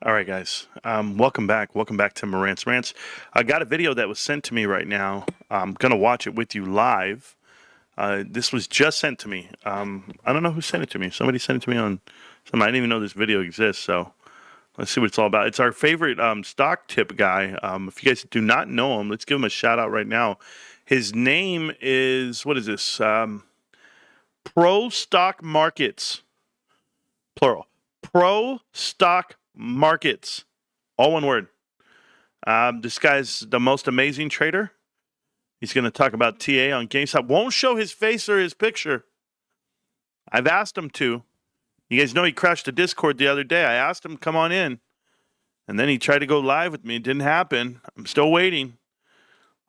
All right, guys. Welcome back. Welcome back to Marantz Rantz. I got a video that was sent to me right now. I'm gonna watch it with you live. This was just sent to me. I don't know who sent it to me. Somebody sent it to me on. I didn't even know this video exists. So let's see what it's all about. It's our favorite stock tip guy. If you guys do not know him, let's give him a shout out right now. His name is what is this? Pro Stock Markets, plural. Pro Stock Markets, all one word. This guy's the most amazing trader. He's going to talk about TA on GameStop. Won't show his face or his picture. I've asked him to. You guys know he crashed the Discord the other day. I asked him, come on in. And then he tried to go live with me. It didn't happen. I'm still waiting.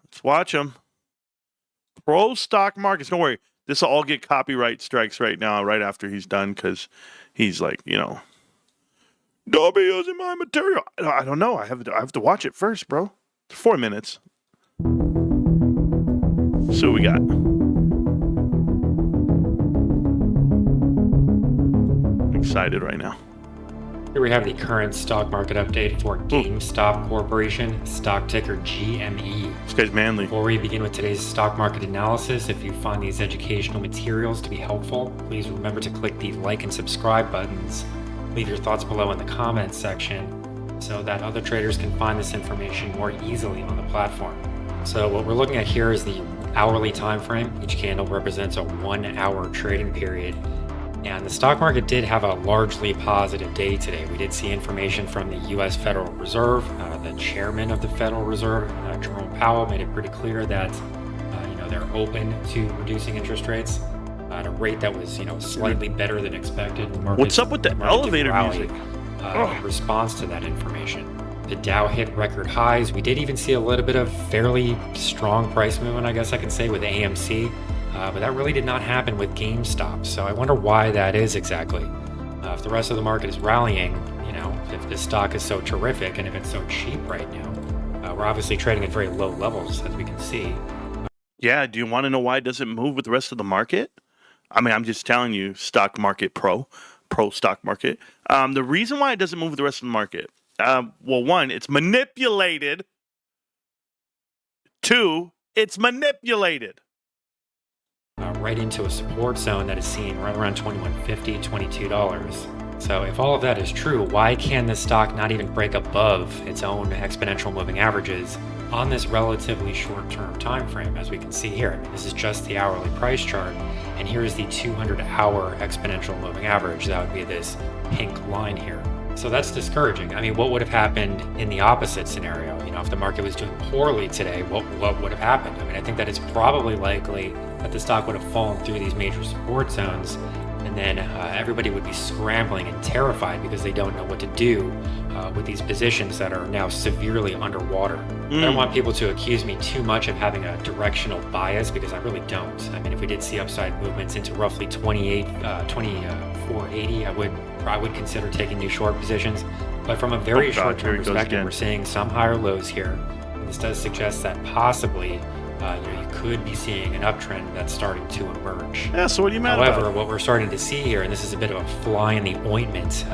Let's watch him. Pro Stock Markets. Don't worry. This will all get copyright strikes right now, right after he's done, because he's like, don't be using my material. I don't know. I have to watch it first, bro. It's 4 minutes. So we got. I'm excited right now. Here we have the current stock market update for GameStop Corporation, stock ticker GME. This guy's manly. Before we begin with today's stock market analysis, if you find these educational materials to be helpful, please remember to click the like and subscribe buttons. Leave your thoughts below in the comments section so that other traders can find this information more easily on the platform. So what we're looking at here is the hourly time frame. Each candle represents a 1 hour trading period. And the stock market did have a largely positive day today. We did see information from the U.S. Federal Reserve. The chairman of the Federal Reserve, Jerome Powell, made it pretty clear that they're open to reducing interest rates at a rate that was slightly better than expected. What's up with the elevator music? In response to that information. The Dow hit record highs. We did even see a little bit of fairly strong price movement, I guess I can say, with AMC. But that really did not happen with GameStop. So I wonder why that is exactly. If the rest of the market is rallying, if this stock is so terrific and if it's so cheap right now, we're obviously trading at very low levels, as we can see. Yeah, do you want to know why it doesn't move with the rest of the market? I mean, I'm just telling you, stock market pro stock market. The reason why it doesn't move with the rest of the market, well, one, it's manipulated. Two, it's manipulated. Right into a support zone that is seen right around $21.50, $22. So if all of that is true, why can this stock not even break above its own exponential moving averages on this relatively short-term time frame? As we can see here, this is just the hourly price chart, and here's the 200-hour exponential moving average. That would be this pink line here. So that's discouraging. I mean, what would have happened in the opposite scenario? If the market was doing poorly today, what would have happened? I mean, I think that it's probably likely that the stock would have fallen through these major support zones, and then everybody would be scrambling and terrified because they don't know what to do with these positions that are now severely underwater. I don't want people to accuse me too much of having a directional bias, because I really don't. I mean, if we did see upside movements into roughly 2480, I would consider taking new short positions. But from a very short-term perspective, we're seeing some higher lows here. And this does suggest that possibly you could be seeing an uptrend that's starting to emerge. Yeah, so what do you mad However, about? what we're starting to see here, and this is a bit of a fly in the ointment,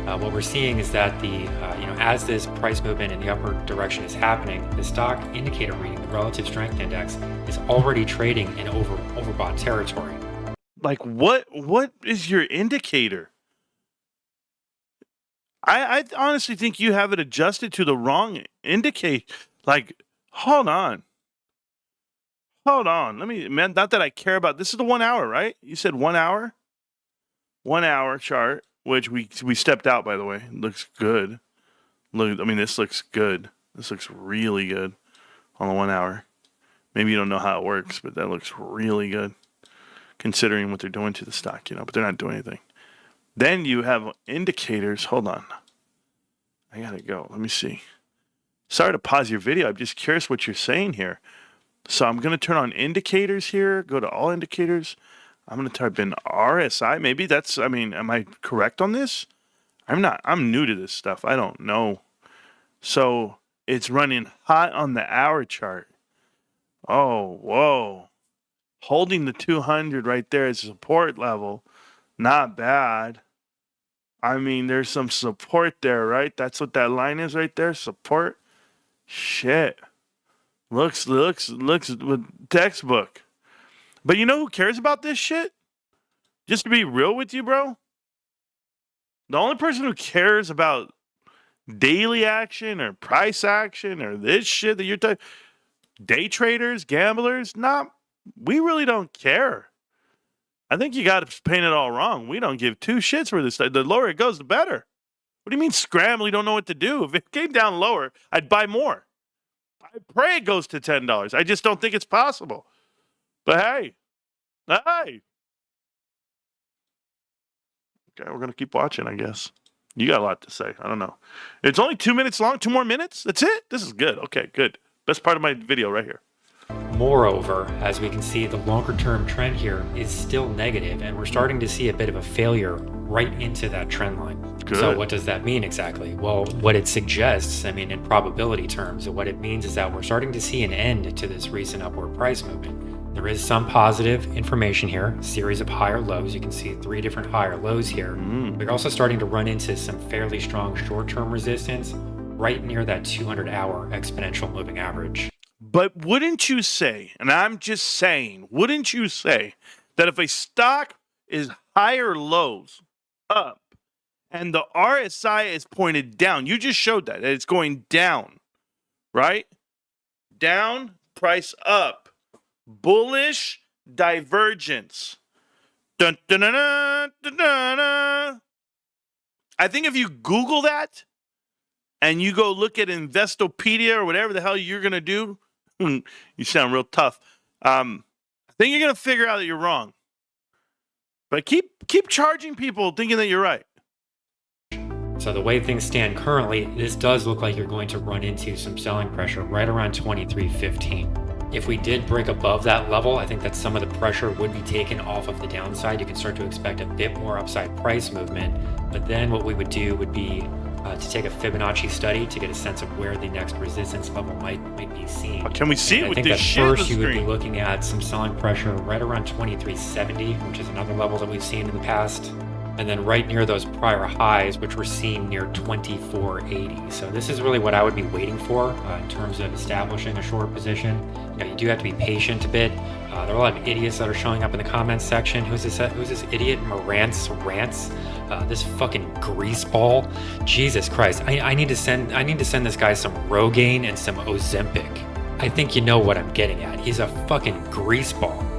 what we're seeing is that as this price movement in the upward direction is happening, the stock indicator reading, the relative strength index, is already trading in overbought territory. Like, what is your indicator? I honestly think you have it adjusted to the wrong indicator. Like, hold on. Not that I care about. This is the 1 hour, right? You said 1 hour? 1 hour chart, which we stepped out, by the way. It looks good. This looks good. This looks really good on the 1 hour. Maybe you don't know how it works, but that looks really good considering what they're doing to the stock, but they're not doing anything. Then you have indicators. Hold on. I gotta go. Let me see. Sorry to pause your video. I'm just curious what you're saying here. So I'm going to turn on indicators here. Go to all indicators. I'm going to type in RSI. Maybe am I correct on this? I'm new to this stuff. I don't know. So it's running hot on the hour chart. Oh, whoa. Holding the 200 right there as a support level. Not bad. I mean, there's some support there, right? That's what that line is right there. Support. Shit. Looks with textbook. But you know who cares about this shit? Just to be real with you, bro. The only person who cares about daily action or price action or this shit that you're talking, day traders, gamblers, nah, we really don't care. I think you got to paint it all wrong. We don't give two shits for this. The lower it goes, the better. What do you mean scramble? You don't know what to do. If it came down lower, I'd buy more. I pray it goes to $10. I just don't think it's possible. But hey. Okay, we're going to keep watching, I guess. You got a lot to say. I don't know. It's only 2 minutes long. 2 more minutes? That's it? This is good. Okay, good. Best part of my video right here. Moreover, as we can see, the longer term trend here is still negative, and we're starting to see a bit of a failure right into that trend line. Good. So what does that mean exactly? Well, what it suggests, I mean, in probability terms, what it means is that we're starting to see an end to this recent upward price movement. There is some positive information here, a series of higher lows. You can see 3 different higher lows here. We're also starting to run into some fairly strong short-term resistance right near that 200-hour exponential moving average. But wouldn't you say, and I'm just saying, wouldn't you say that if a stock is higher lows up and the RSI is pointed down, you just showed that it's going down, right? Down, price up. Bullish divergence. Dun, dun, dun, dun, dun, dun, dun. I think if you Google that and you go look at Investopedia or whatever the hell you're going to do, you sound real tough. I think you're going to figure out that you're wrong. But keep charging people thinking that you're right. So the way things stand currently, this does look like you're going to run into some selling pressure right around 23.15. If we did break above that level, I think that some of the pressure would be taken off of the downside. You can start to expect a bit more upside price movement. But then what we would do would be to take a Fibonacci study to get a sense of where the next resistance level might be seen. Can we see it with this shit? I think that first you would be looking at some selling pressure right around 23.70, which is another level that we've seen in the past. And then right near those prior highs, which were seen near 24.80. So this is really what I would be waiting for in terms of establishing a short position. You do have to be patient a bit. There are a lot of idiots that are showing up in the comments section. Who's this idiot? Marantz Rantz? This fucking greaseball. Jesus Christ! I need to send this guy some Rogaine and some Ozempic. I think you know what I'm getting at. He's a fucking greaseball.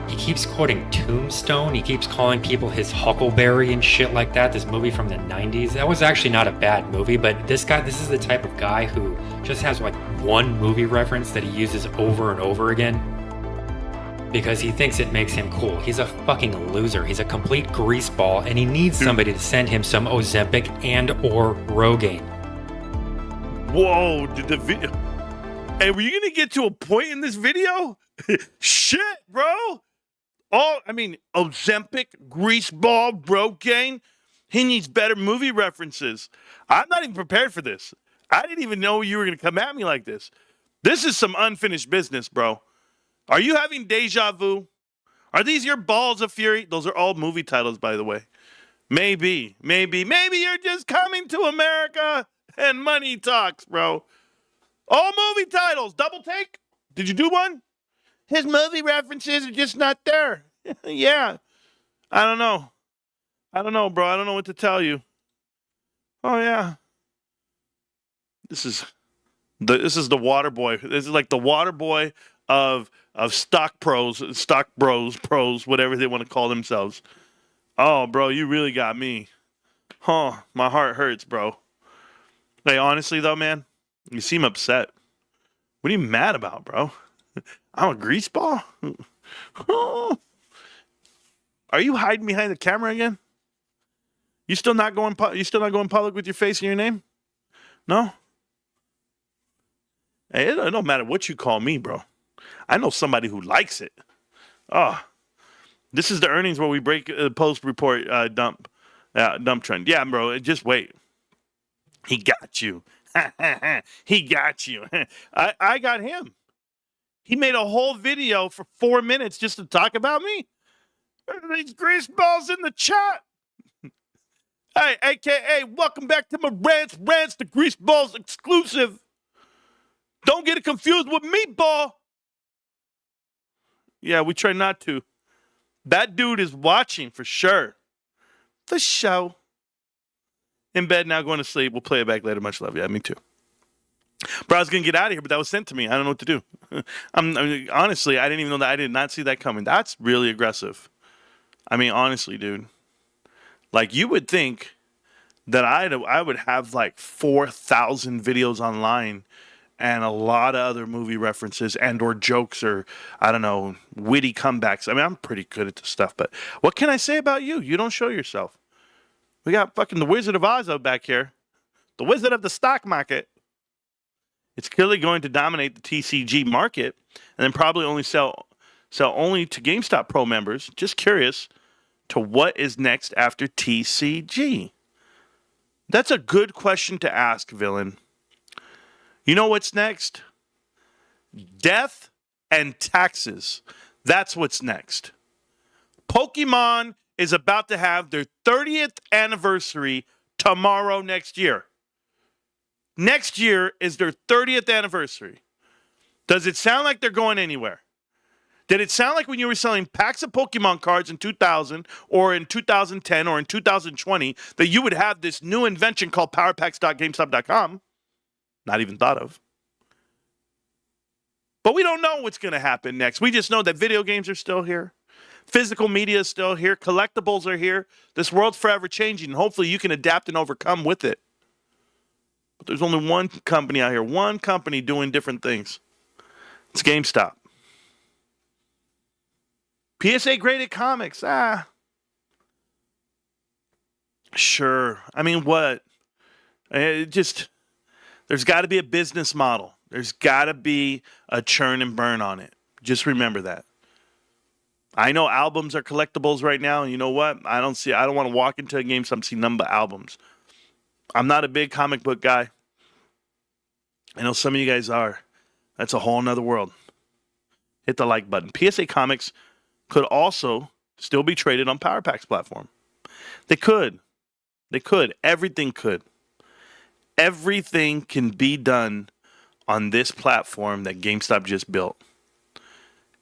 He keeps quoting Tombstone. He keeps calling people his Huckleberry and shit like that. This movie from the 90s. That was actually not a bad movie, but this is the type of guy who just has like one movie reference that he uses over and over again because he thinks it makes him cool. He's a fucking loser. He's a complete greaseball, and he needs somebody to send him some Ozempic and or Rogaine. Whoa, did the video... Hey, were you going to get to a point in this video? Shit, bro. Ozempic, greaseball, Rogaine. He needs better movie references. I'm not even prepared for this. I didn't even know you were going to come at me like this. This is some unfinished business, bro. Are you having deja vu? Are these your balls of fury? Those are all movie titles, by the way. Maybe you're just coming to America and money talks, bro. All movie titles. Double take? Did you do one? His movie references are just not there. Yeah. I don't know, bro. I don't know what to tell you. Oh, yeah. This is the water boy. This is like the water boy of stock bros, whatever they want to call themselves. Oh, bro, you really got me. Huh, my heart hurts, bro. Hey, honestly, though, man, you seem upset. What are you mad about, bro? I'm a greaseball? Are you hiding behind the camera again? You still not going public with your face and your name? No? Hey, it don't matter what you call me, bro. I know somebody who likes it. Oh, this is the earnings where we break post report dump trend. Yeah, bro. Just wait. He got you. He got you. I got him. He made a whole video for 4 minutes just to talk about me. These greaseballs in the chat. Hey, AKA, welcome back to Marantz Rantz, the Greaseballs exclusive. Don't get it confused with Meatball. Yeah, we try not to. That dude is watching for sure. The show. In bed now, going to sleep. We'll play it back later. Much love. Yeah, me too. Bro, I was going to get out of here, but that was sent to me. I don't know what to do. Honestly, I didn't even know that. I did not see that coming. That's really aggressive. I mean, honestly, dude. Like, you would think that I would have like 4,000 videos online and a lot of other movie references and or jokes or, I don't know, witty comebacks. I mean, I'm pretty good at this stuff, but what can I say about you? You don't show yourself. We got fucking the Wizard of Oz out back here. The Wizard of the stock market. It's clearly going to dominate the TCG market and then probably only sell only to GameStop Pro members. Just curious to what is next after TCG. That's a good question to ask, villain. You know what's next? Death and taxes. That's what's next. Pokemon is about to have their 30th anniversary tomorrow next year. Next year is their 30th anniversary. Does it sound like they're going anywhere? Did it sound like when you were selling packs of Pokemon cards in 2000 or in 2010 or in 2020 that you would have this new invention called powerpacks.gamestop.com? Not even thought of. But we don't know what's going to happen next. We just know that video games are still here. Physical media is still here. Collectibles are here. This world's forever changing. Hopefully you can adapt and overcome with it. But there's only one company out here, one company doing different things. It's GameStop. PSA graded comics. Sure. I mean, what? There's got to be a business model. There's got to be a churn and burn on it. Just remember that. I know albums are collectibles right now, and you know what? I don't want to walk into a GameStop and see none but albums. I'm not a big comic book guy. I know some of you guys are. That's a whole nother world. Hit the like button. PSA Comics could also still be traded on PowerPack's platform. They could. Everything could. Everything can be done on this platform that GameStop just built.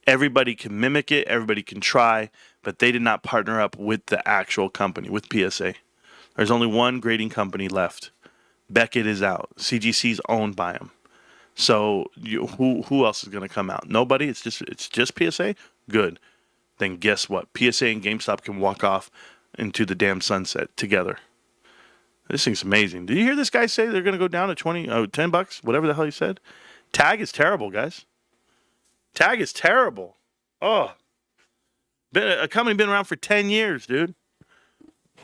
Everybody can mimic it. Everybody can try. But they did not partner up with the actual company, with PSA. There's only one grading company left. Beckett is out. CGC's owned by them. So who else is going to come out? Nobody? It's just PSA? Good. Then guess what? PSA and GameStop can walk off into the damn sunset together. This thing's amazing. Did you hear this guy say they're going to go down to $10, whatever the hell he said? Tag is terrible, guys. Tag is terrible. Oh. A company been around for 10 years, dude.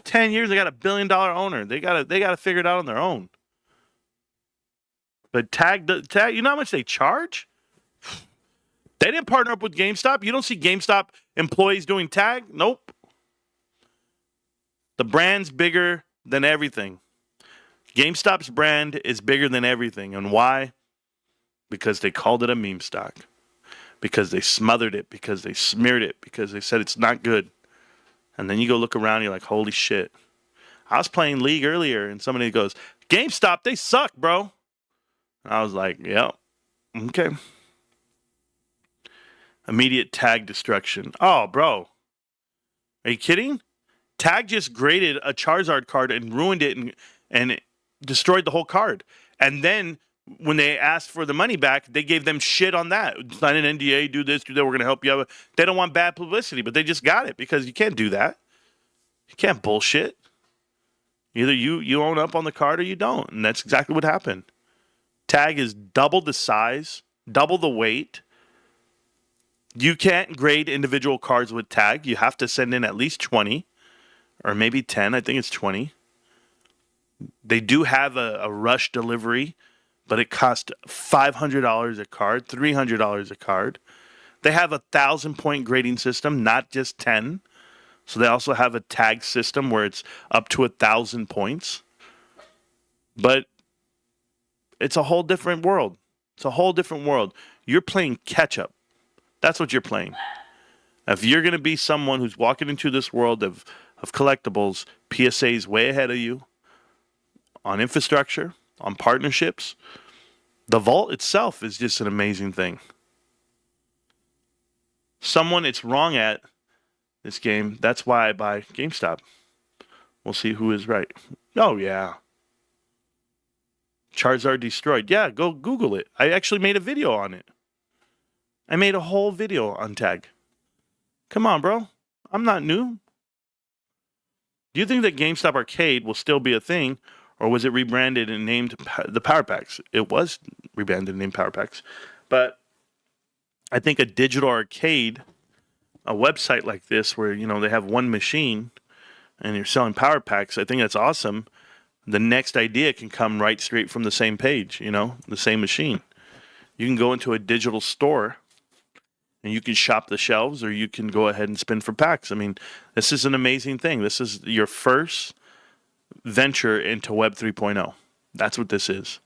10 years, they got $1 billion owner. They gotta figure it out on their own. But Tag, you know how much they charge? They didn't partner up with GameStop. You don't see GameStop employees doing Tag? Nope. The brand's bigger than everything. GameStop's brand is bigger than everything. And why? Because they called it a meme stock. Because they smothered it. Because they smeared it. Because they said it's not good. And then you go look around and you're like, holy shit. I was playing League earlier and somebody goes, GameStop, they suck, bro. And I was like, yep. Okay. Immediate Tag destruction. Oh, bro. Are you kidding? Tag just graded a Charizard card and ruined it and it destroyed the whole card. And then when they asked for the money back, they gave them shit on that. Sign an NDA, do this, do that, we're going to help you out. They don't want bad publicity, but they just got it because you can't do that. You can't bullshit. Either you own up on the card or you don't. And that's exactly what happened. Tag is double the size, double the weight. You can't grade individual cards with Tag. You have to send in at least 20 or maybe 10. I think it's 20. They do have a rush delivery, but it costs $500 a card, $300 a card. They have 1,000-point grading system, not just 10. So they also have a tag system where it's up to 1,000 points. But it's a whole different world. It's a whole different world. You're playing catch-up. That's what you're playing. If you're going to be someone who's walking into this world of of collectibles. PSA is way ahead of you on infrastructure, on partnerships. The vault itself is just an amazing thing. Someone it's wrong at this game. That's why I buy GameStop. We'll see who is right. Oh, yeah. Charizard destroyed. Yeah, go Google it. I actually made a video on it. I made a whole video on tag. Come on, bro. I'm not new. Do you think that GameStop Arcade will still be a thing, or was it rebranded and named the Power Packs? It was rebranded and named Power Packs. But I think a digital arcade, a website like this where, you know, they have one machine and you're selling Power Packs, I think that's awesome. The next idea can come right straight from the same page, you know, the same machine. You can go into a digital store and you can shop the shelves, or you can go ahead and spin for packs. I mean, this is an amazing thing. This is your first venture into Web 3.0. That's what this is.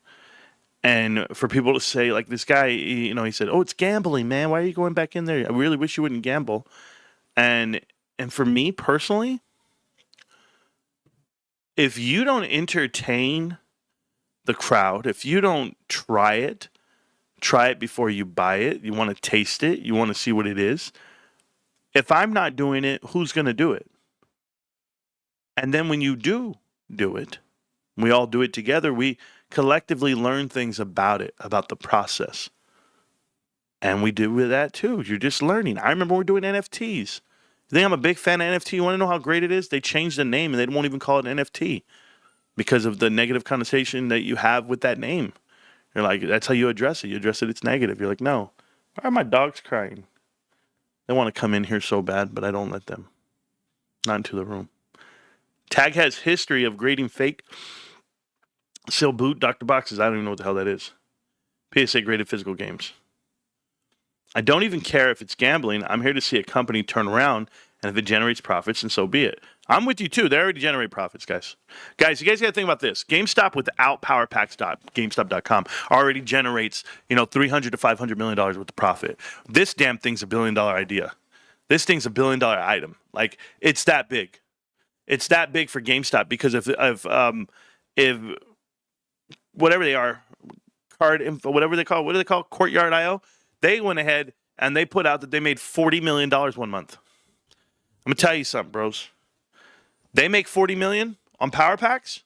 And for people to say, like this guy, you know, he said, "Oh, it's gambling, man. Why are you going back in there? I really wish you wouldn't gamble." And for me personally, if you don't entertain the crowd, if you don't try it before you buy it, you want to taste it, you want to see what it is. If I'm not doing it, who's going to do it? And then when you do it, we all do it together, we collectively learn things about it, about the process. And we do with that too. You're just learning. I remember we're doing NFTs. You think I'm a big fan of NFT? You want to know how great it is? They changed the name and they won't even call it NFT because of the negative connotation that you have with that name. You're like, that's how you address it. You address it, it's negative. You're like, no. Why are my dogs crying? They want to come in here so bad, but I don't let them. Not into the room. Tag has history of grading fake sealed boot Dr. Boxes. I don't even know what the hell that is. PSA graded physical games. I don't even care if it's gambling. I'm here to see a company turn around, and if it generates profits, and so be it. I'm with you too. They already generate profits, guys. Guys, you guys got to think about this. GameStop without PowerPacks.GameStop.com already generates, you know, $300 to $500 million worth of profit. This damn thing's $1 billion idea. This thing's $1 billion item. Like, it's that big. It's that big for GameStop because if whatever they are, card info, whatever they call, what do they call Courtyard IO? They went ahead and they put out that they made $40 million 1 month. I'm gonna tell you something, bros. They make $40 million on Power Packs,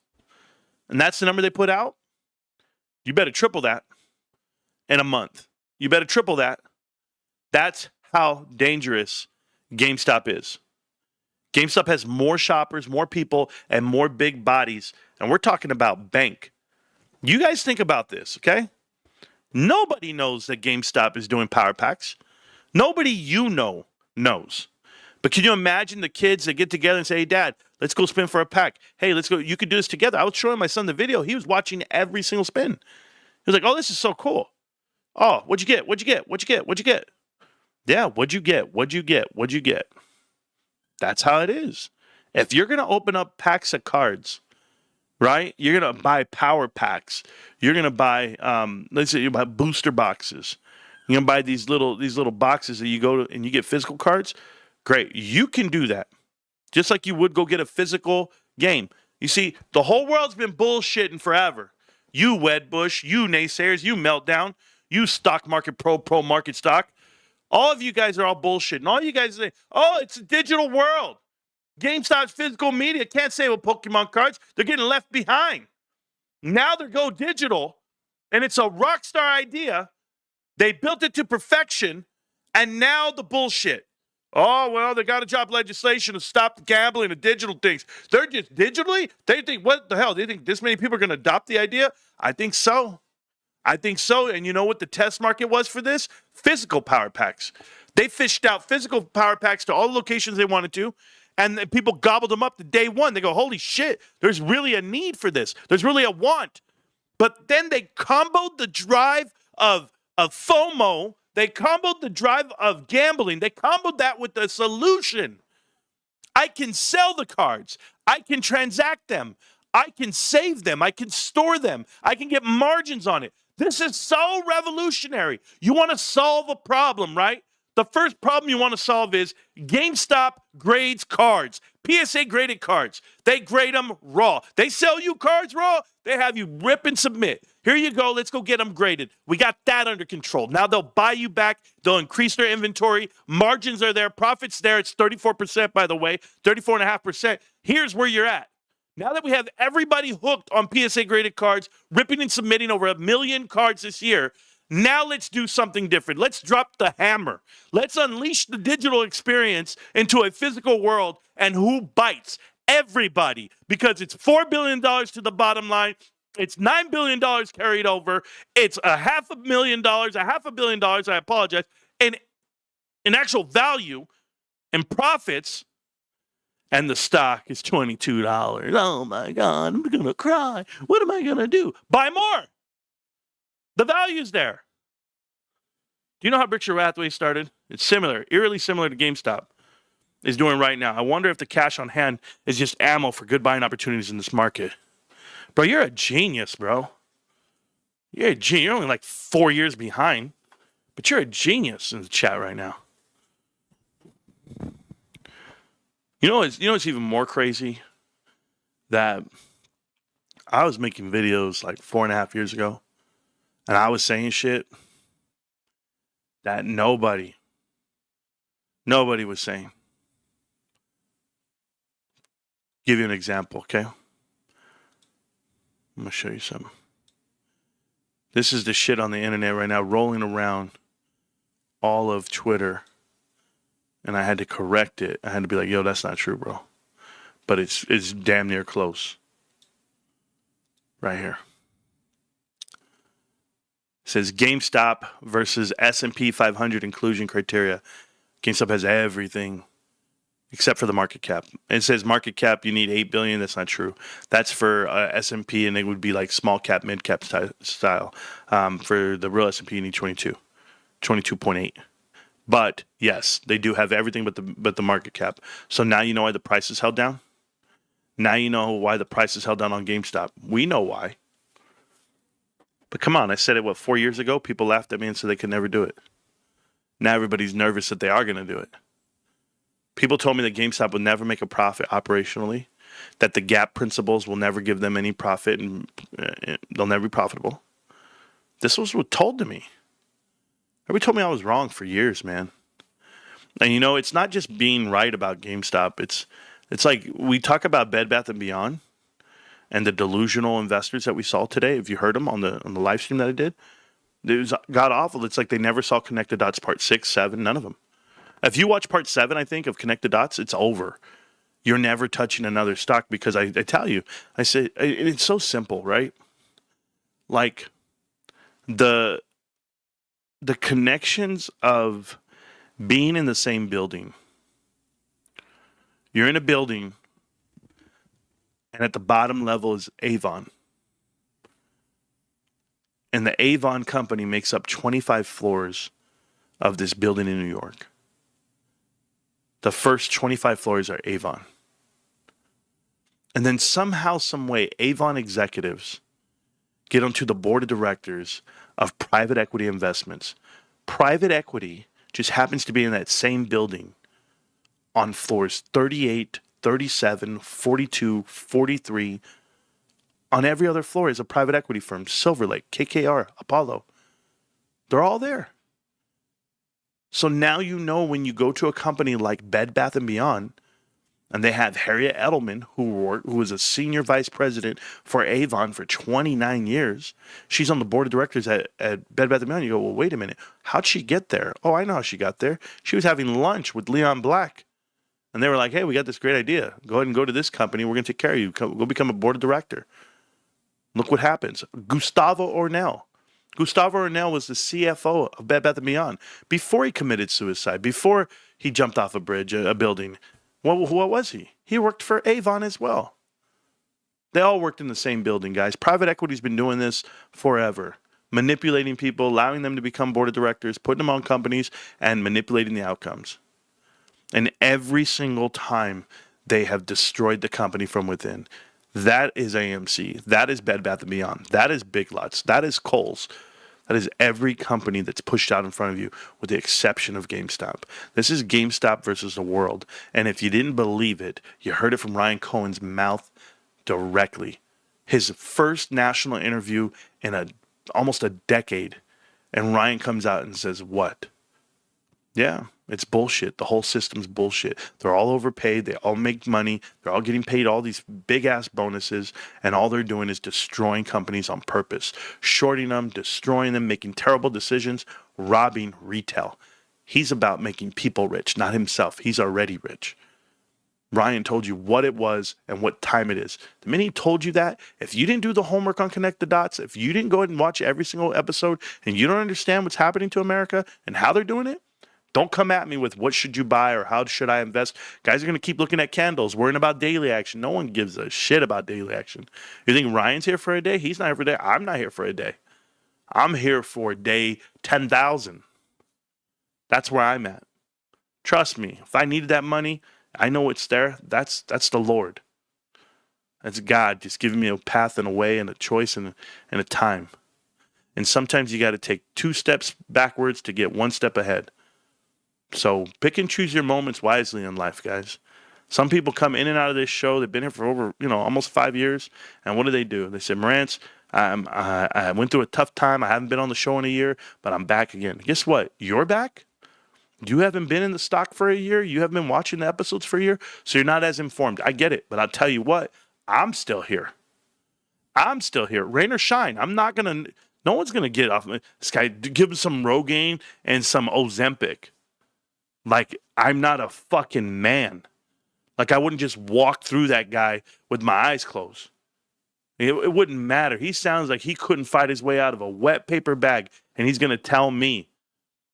and that's the number they put out. You better triple that in a month. You better triple that. That's how dangerous GameStop is. GameStop has more shoppers, more people, and more big bodies, and we're talking about bank. You guys think about this, okay? Nobody knows that GameStop is doing Power Packs. Nobody you know knows. But can you imagine the kids that get together and say, "Hey, Dad, let's go spin for a pack. Hey, let's go. You could do this together." I was showing my son the video. He was watching every single spin. He was like, "Oh, this is so cool. Oh, what'd you get? What'd you get? What'd you get? What'd you get?" Yeah, what'd you get? What'd you get? What'd you get? That's how it is. If you're going to open up packs of cards, right? You're going to buy power packs. You're going to buy, let's say you buy booster boxes. You're going to buy these little boxes that you go to and you get physical cards. Great. You can do that. Just like you would go get a physical game. You see, the whole world's been bullshitting forever. You Wedbush, you naysayers, you Meltdown, you stock market pro market stock. All of you guys are all bullshitting. All you guys say, "Oh, it's a digital world. GameStop's physical media can't save with Pokemon cards. They're getting left behind." Now they're go digital, and it's a rock star idea. They built it to perfection, and now the bullshit. "Oh, well, they got to drop legislation to stop the gambling and digital things." They're just digitally? They think, what the hell? They think this many people are going to adopt the idea? I think so. I think so. And you know what the test market was for this? Physical Power Packs. They fished out physical Power Packs to all the locations they wanted to, and people gobbled them up to day one. They go, "Holy shit, there's really a need for this. There's really a want." But then they comboed the drive of FOMO. They comboed the drive of gambling. They comboed that with the solution. I can sell the cards. I can transact them. I can save them. I can store them. I can get margins on it. This is so revolutionary. You want to solve a problem, right? The first problem you want to solve is GameStop grades cards. PSA graded cards. They grade them raw. They sell you cards raw. They have you rip and submit. Here you go. Let's go get them graded. We got that under control. Now they'll buy you back. They'll increase their inventory. Margins are there. Profits there. It's 34%, by the way, 34.5%. Here's where you're at. Now that we have everybody hooked on PSA graded cards, ripping and submitting over 1 million cards this year, now let's do something different. Let's drop the hammer. Let's unleash the digital experience into a physical world. And who bites? Everybody. Because it's $4 billion to the bottom line. It's $9 billion carried over. It's $500 million, $500 million, I apologize, in actual value and profits. And the stock is $22. Oh my God, I'm going to cry. What am I going to do? Buy more. The value's there. Do you know how Berkshire Hathaway started? It's similar, eerily similar to GameStop is doing right now. I wonder if the cash on hand is just ammo for good buying opportunities in this market. Bro, you're a genius, bro. You're a genius. You're only like 4 years behind, but you're a genius in the chat right now. You know what's even more crazy? That I was making videos like 4.5 years ago, and I was saying shit that nobody was saying. Give you an example, okay? I'm going to show you something. This is the shit on the internet right now, rolling around all of Twitter. And I had to correct it. I had to be like, yo, that's not true, bro. But it's damn near close. Right here. It says GameStop versus S&P 500 inclusion criteria. GameStop has everything except for the market cap. It says market cap, you need 8 billion. That's not true. That's for S&P, and it would be like small cap, mid cap style. For the real S&P, you need 22.8. But yes, they do have everything but the market cap. So now you know why the price is held down. Now you know why the price is held down on GameStop. We know why. But come on, I said it 4 years ago. People laughed at me and said they could never do it. Now everybody's nervous that they are going to do it. People told me that GameStop would never make a profit operationally, that the gap principles will never give them any profit, and they'll never be profitable. This was what told to me. Everybody told me I was wrong for years, man. And you know, it's not just being right about GameStop. It's like we talk about Bed Bath & Beyond and the delusional investors that we saw today. If you heard them on the live stream that I did, it was god awful. It's like they never saw Connected Dots Part 6, 7, none of them. If you watch Part 7, I think, of Connected Dots, it's over. You're never touching another stock because I tell you, I say, it's so simple, right? Like the connections of being in the same building. You're in a building, and at the bottom level is Avon. And the Avon company makes up 25 floors of this building in New York. The first 25 floors are Avon. And then somehow, some way, Avon executives get onto the board of directors of private equity investments. Private equity just happens to be in that same building on floors 38, 37, 42, 43. On every other floor is a private equity firm, Silver Lake, KKR, Apollo. They're all there. So now you know when you go to a company like Bed Bath & Beyond, and they have Harriet Edelman, who was a senior vice president for Avon for 29 years. She's on the board of directors at Bed Bath & Beyond. You go, well, wait a minute. How'd she get there? Oh, I know how she got there. She was having lunch with Leon Black. And they were like, hey, we got this great idea. Go ahead and go to this company. We're going to take care of you. Go become a board of director. Look what happens. Gustavo Ornell. Gustavo Ornell was the CFO of Bed Bath & Beyond before he committed suicide, before he jumped off a bridge, a building. What was he? He worked for Avon as well. They all worked in the same building, guys. Private equity's been doing this forever. Manipulating people, allowing them to become board of directors, putting them on companies, and manipulating the outcomes. And every single time they have destroyed the company from within. That is AMC. That is Bed Bath & Beyond. That is Big Lots. That is Kohl's. That is every company that's pushed out in front of you, with the exception of GameStop. This is GameStop versus the world. And if you didn't believe it, you heard it from Ryan Cohen's mouth directly. His first national interview in almost a decade. And Ryan comes out and says, what? Yeah, it's bullshit. The whole system's bullshit. They're all overpaid. They all make money. They're all getting paid all these big-ass bonuses, and all they're doing is destroying companies on purpose, shorting them, destroying them, making terrible decisions, robbing retail. He's about making people rich, not himself. He's already rich. Ryan told you what it was and what time it is. The minute he told you that, if you didn't do the homework on Connect the Dots, if you didn't go ahead and watch every single episode, and you don't understand what's happening to America and how they're doing it, don't come at me with what should you buy or how should I invest. Guys are going to keep looking at candles, worrying about daily action. No one gives a shit about daily action. You think Ryan's here for a day? He's not here for a day. I'm not here for a day. I'm here for day 10,000. That's where I'm at. Trust me, if I needed that money, I know it's there. That's the Lord. That's God just giving me a path and a way and a choice and a time. And sometimes you got to take 2 steps backwards to get 1 step ahead. So pick and choose your moments wisely in life, guys. Some people come in and out of this show. They've been here for over, almost 5 years. And what do? They say, Marantz, I went through a tough time. I haven't been on the show in a year, but I'm back again. Guess what? You're back? You haven't been in the stock for a year. You haven't been watching the episodes for a year. So you're not as informed. I get it. But I'll tell you what, I'm still here. I'm still here. Rain or shine. No one's going to get off me. This guy, give him some Rogaine and some Ozempic. Like, I'm not a fucking man. Like, I wouldn't just walk through that guy with my eyes closed. It wouldn't matter. He sounds like he couldn't fight his way out of a wet paper bag, and he's going to tell me,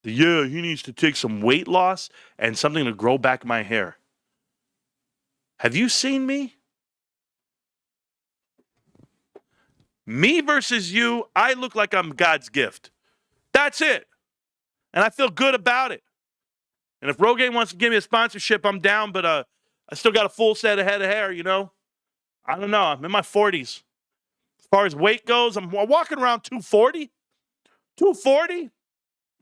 yeah, he needs to take some weight loss and something to grow back my hair. Have you seen me? Me versus you, I look like I'm God's gift. That's it. And I feel good about it. And if Rogaine wants to give me a sponsorship, I'm down, but I still got a full head of hair, I don't know. I'm in my 40s. As far as weight goes, I'm walking around 240. 240?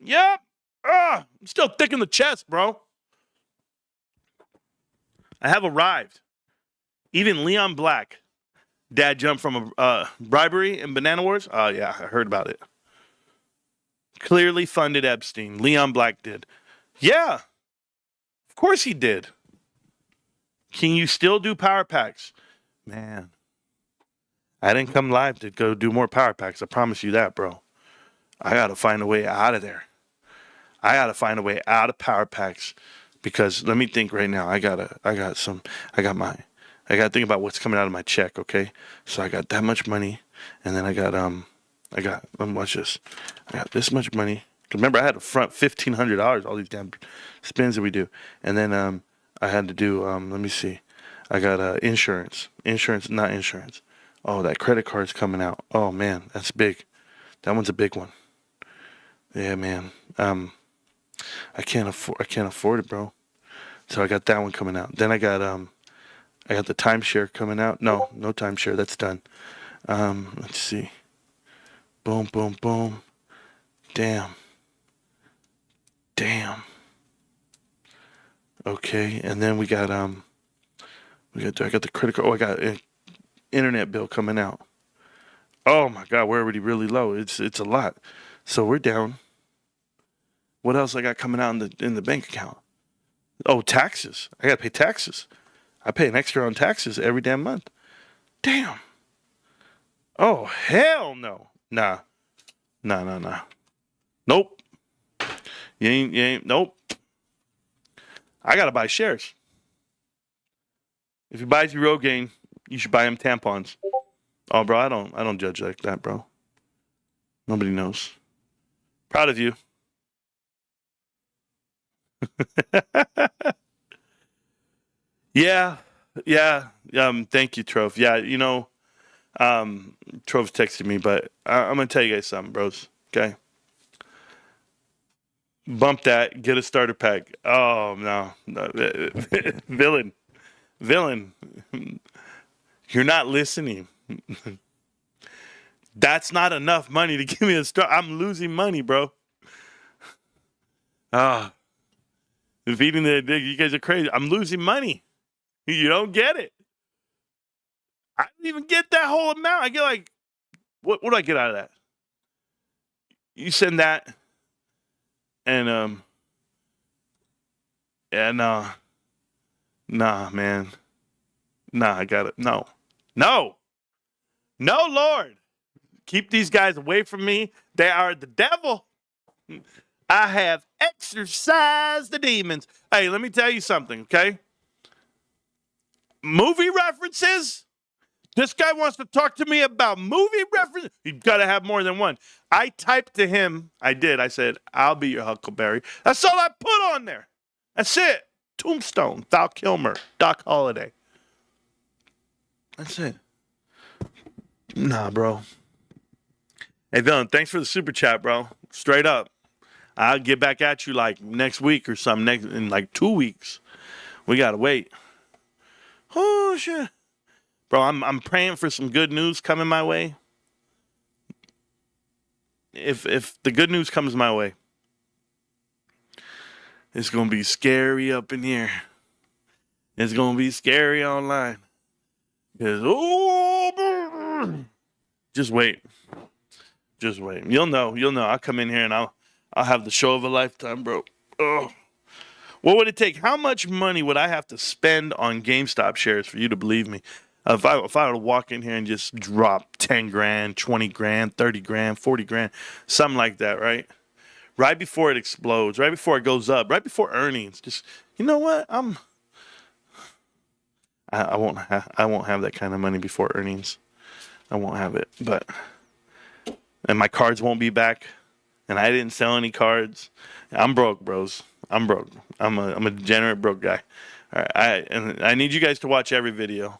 Yep. I'm still thick in the chest, bro. I have arrived. Even Leon Black, dad jumped from a bribery in Banana Wars. Oh, yeah, I heard about it. Clearly funded Epstein. Leon Black did. Yeah. Of course he did. Can you still do power packs? Man, I didn't come live to go do more power packs. I promise you that, bro. I got to find a way out of there. I got to find a way out of power packs, because let me think right now. I got to think about what's coming out of my check. Okay. So I got that much money, and then watch this. I got this much money. Remember, I had to front $1,500, all these damn spins that we do. And then I had to do, let me see. I got insurance. Not insurance. Oh, that credit card's coming out. Oh, man, that's big. That one's a big one. Yeah, man. I can't afford it, bro. So I got that one coming out. Then I got the timeshare coming out. No timeshare. That's done. Let's see. Boom, boom, boom. Damn. Okay, and then I got the credit card. Oh, I got an internet bill coming out. Oh my God, we're already really low. It's a lot. So we're down. What else I got coming out in the bank account? Oh, taxes. I gotta pay taxes. I pay an extra on taxes every damn month. Damn. Oh, hell no. Nah. Nope. You ain't, nope. I gotta buy shares. If you buy through Rogaine, you should buy him tampons. Oh, bro, I don't judge like that, bro. Nobody knows. Proud of you. Yeah. Thank you, Trove. Yeah, Trove's texted me, but I'm gonna tell you guys something, bros. Okay. Bump that. Get a starter pack. Oh no. Villain. You're not listening. That's not enough money to give me a start. I'm losing money, bro. Ah, feeding the addict. You guys are crazy. I'm losing money. You don't get it. I don't even get that whole amount. I get like, what do I get out of that? You send that, and nah, man. Nah, I got it. No, Lord. Keep these guys away from me. They are the devil. I have exorcised the demons. Hey, let me tell you something, okay? Movie references. This guy wants to talk to me about movie references. You've got to have more than one. I typed to him. I did. I said, I'll be your Huckleberry. That's all I put on there. That's it. Tombstone, Val Kilmer, Doc Holliday. That's it. Nah, bro. Hey, Villain, thanks for the super chat, bro. Straight up. I'll get back at you like next week or something, in like 2 weeks. We got to wait. Oh, shit. Bro, I'm praying for some good news coming my way. If the good news comes my way, it's going to be scary up in here. It's going to be scary online. Because, just wait. Just wait. You'll know. I'll come in here and I'll have the show of a lifetime, bro. Oh. What would it take? How much money would I have to spend on GameStop shares for you to believe me? If I were to walk in here and just drop 10 grand, 20 grand, 30 grand, 40 grand, something like that, right? Right before it explodes, right before it goes up, right before earnings. Just, you know what? I won't have that kind of money before earnings. I won't have it, and my cards won't be back, and I didn't sell any cards. I'm broke, bros. I'm broke. I'm a degenerate broke guy. All right, I need you guys to watch every video.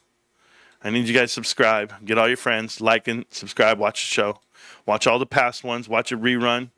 I need you guys to subscribe. Get all your friends, like and subscribe, watch the show. Watch all the past ones. Watch a rerun.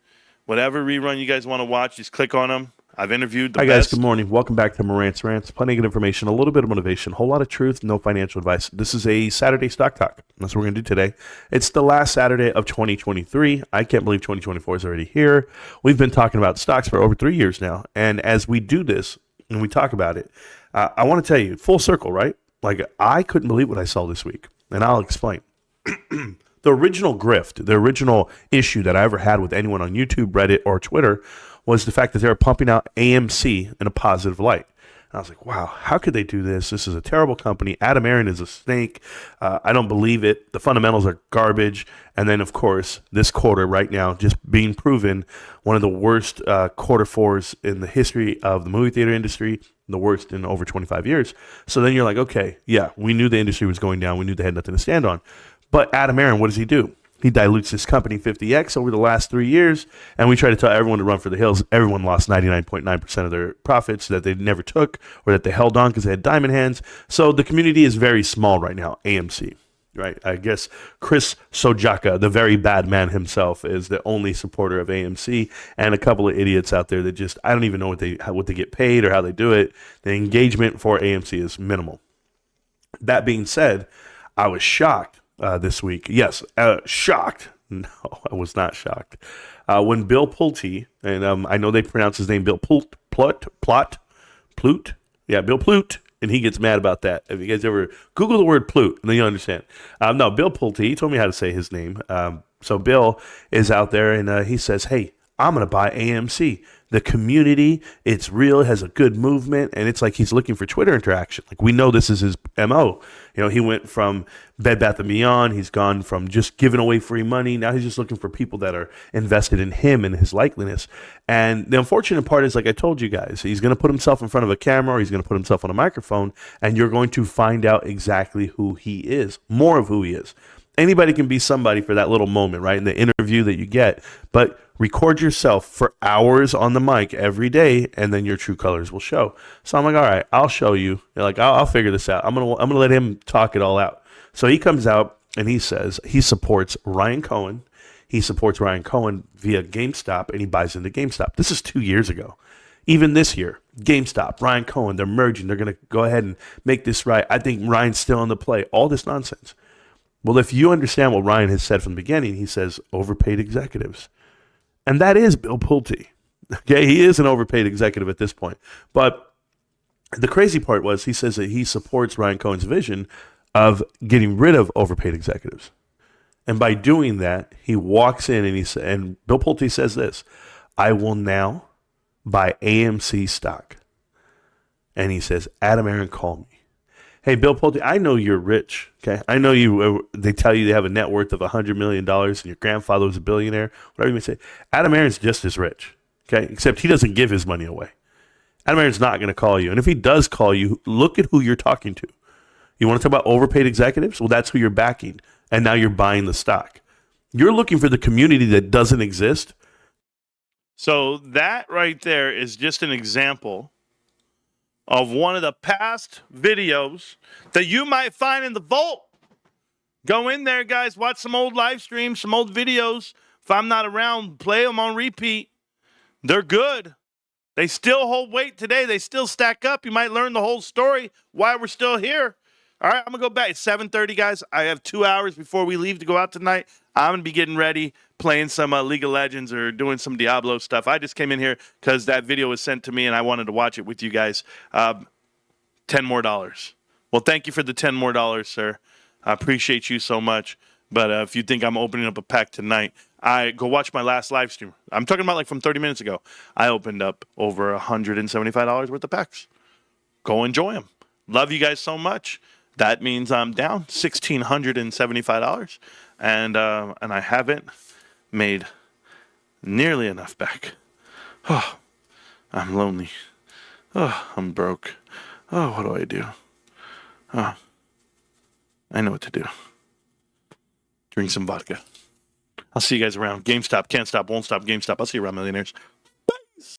Whatever rerun you guys want to watch, just click on them. I've interviewed the Hi best. guys, good morning. Welcome back to Marantz Rantz. Plenty of good information, a little bit of motivation, a whole lot of truth, no financial advice. This is a Saturday stock talk. That's what we're going to do today. It's the last Saturday of 2023. I can't believe 2024 is already here. We've been talking about stocks for over 3 years now. And as we do this and we talk about it, I want to tell you, full circle, right? Like, I couldn't believe what I saw this week. And I'll explain. The original grift, the original issue that I ever had with anyone on YouTube, Reddit, or Twitter was the fact that they were pumping out AMC in a positive light. And I was like, wow, how could they do this? This is a terrible company. Adam Aaron is a snake. I don't believe it. The fundamentals are garbage. And then, of course, this quarter right now just being proven one of the worst quarter fours in the history of the movie theater industry, the worst in over 25 years. So then you're like, okay, yeah, we knew the industry was going down. We knew they had nothing to stand on. But Adam Aaron, what does he do? He dilutes his company 50x over the last 3 years, and we try to tell everyone to run for the hills. Everyone lost 99.9% of their profits that they never took or that they held on because they had diamond hands. So the community is very small right now, AMC, right? I guess Chris Sojaka, the very bad man himself, is the only supporter of AMC, and a couple of idiots out there that just, I don't even know what they get paid or how they do it. The engagement for AMC is minimal. That being said, I was shocked this week. Yes, shocked. No, I was not shocked. When Bill Pulte, and I know they pronounce his name Bill Plute. Yeah, Bill Plute, and he gets mad about that. If you guys ever Google the word Plute, and then you'll understand. No, Bill Pulte, he told me how to say his name. So Bill is out there, and he says, hey, I'm going to buy AMC. The community, it's real, it has a good movement, and it's like he's looking for Twitter interaction. Like, we know this is his MO. You know, he went from Bed Bath & Beyond, he's gone from just giving away free money, now he's just looking for people that are invested in him and his likeliness. And the unfortunate part is, like I told you guys, he's going to put himself in front of a camera, or he's going to put himself on a microphone, and you're going to find out exactly who he is, more of who he is. Anybody can be somebody for that little moment, right, in the interview that you get, but record yourself for hours on the mic every day, and then your true colors will show. So I'm like, all right, I'll show you. Like, I'll figure this out. I'm gonna let him talk it all out. So he comes out and he says he supports Ryan Cohen. He supports Ryan Cohen via GameStop, and he buys into GameStop. This is 2 years ago. Even this year, GameStop, Ryan Cohen, they're merging. They're gonna go ahead and make this right. I think Ryan's still on the play. All this nonsense. Well, if you understand what Ryan has said from the beginning, he says overpaid executives. And that is Bill Pulte. Okay, he is an overpaid executive at this point. But the crazy part was he says that he supports Ryan Cohen's vision of getting rid of overpaid executives. And by doing that, he walks in and Bill Pulte says this, I will now buy AMC stock. And he says, Adam Aaron, call me. Hey, Bill Pulte, I know you're rich, okay? I know you. They tell you they have a net worth of $100 million and your grandfather was a billionaire, whatever you may say. Adam Aaron's just as rich, okay? Except he doesn't give his money away. Adam Aaron's not going to call you. And if he does call you, look at who you're talking to. You want to talk about overpaid executives? Well, that's who you're backing. And now you're buying the stock. You're looking for the community that doesn't exist. So that right there is just an example of one of the past videos that you might find in the vault. Go in there, guys. Watch some old live streams, some old videos. If I'm not around, play them on repeat. They're good. They still hold weight today. They still stack up. You might learn the whole story, why we're still here. All right, I'm going to go back. It's 7:30, guys. I have 2 hours before we leave to go out tonight. I'm going to be getting ready, playing some League of Legends or doing some Diablo stuff. I just came in here because that video was sent to me, and I wanted to watch it with you guys. $10 more. Well, thank you for the $10 more, sir. I appreciate you so much. But if you think I'm opening up a pack tonight, go watch my last live stream. I'm talking about like from 30 minutes ago. I opened up over $175 worth of packs. Go enjoy them. Love you guys so much. That means I'm down $1,675. And I haven't made nearly enough back. Oh, I'm lonely. Oh, I'm broke. Oh, what do I do? Oh, I know what to do. Drink some vodka. I'll see you guys around. GameStop, can't stop, won't stop, GameStop. I'll see you around, millionaires.